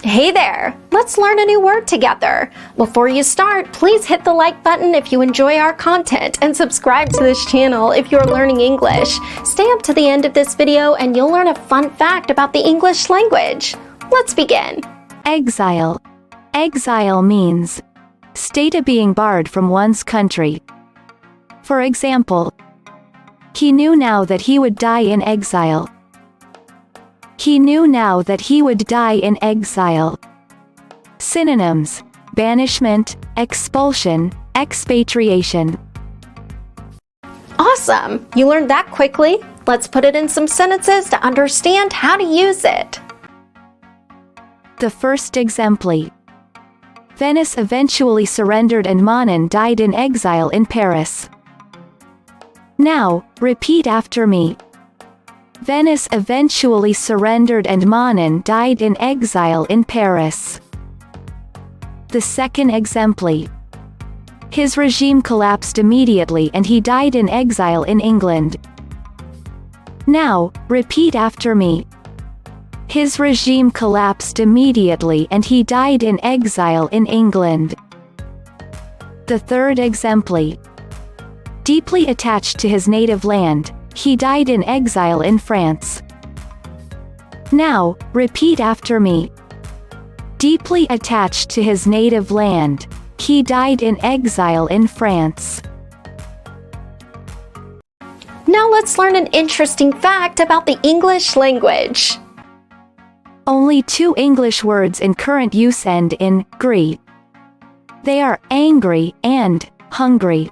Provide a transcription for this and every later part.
Hey there! Let's learn a new word together. Before you start, please hit the like button if you enjoy our content and subscribe to this channel if you're learning English. Stay up to the end of this video and you'll learn a fun fact about the English language. Let's begin. Exile. Exile means state of being barred from one's country. For example, he knew now that he would die in exile. He knew now that he would die in exile. Synonyms: banishment, expulsion, expatriation. Awesome! You learned that quickly. Let's put it in some sentences to understand how to use it. The first exempli. Venice eventually surrendered and Manon died in exile in Paris. Now, repeat after me. Venice eventually surrendered and Manon died in exile in Paris. The second exempli. His regime collapsed immediately and he died in exile in England. Now, repeat after me. His regime collapsed immediately and he died in exile in England. The third exempli. Deeply attached to his native land, he died in exile in France. Now, repeat after me. Deeply attached to his native land, he died in exile in France. Now let's learn an interesting fact about the English language. Only 2 English words in current use end in "gry". They are angry and hungry.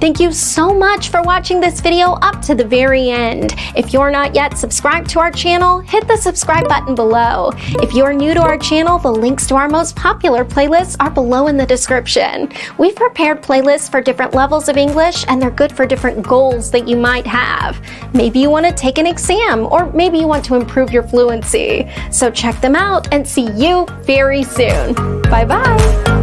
Thank you so much for watching this video up to the very end. If you're not yet subscribed to our channel, hit the subscribe button below. If you're new to our channel, the links to our most popular playlists are below in the description. We've prepared playlists for different levels of English, and they're good for different goals that you might have. Maybe you want to take an exam, or maybe you want to improve your fluency. So check them out and see you very soon. Bye-bye.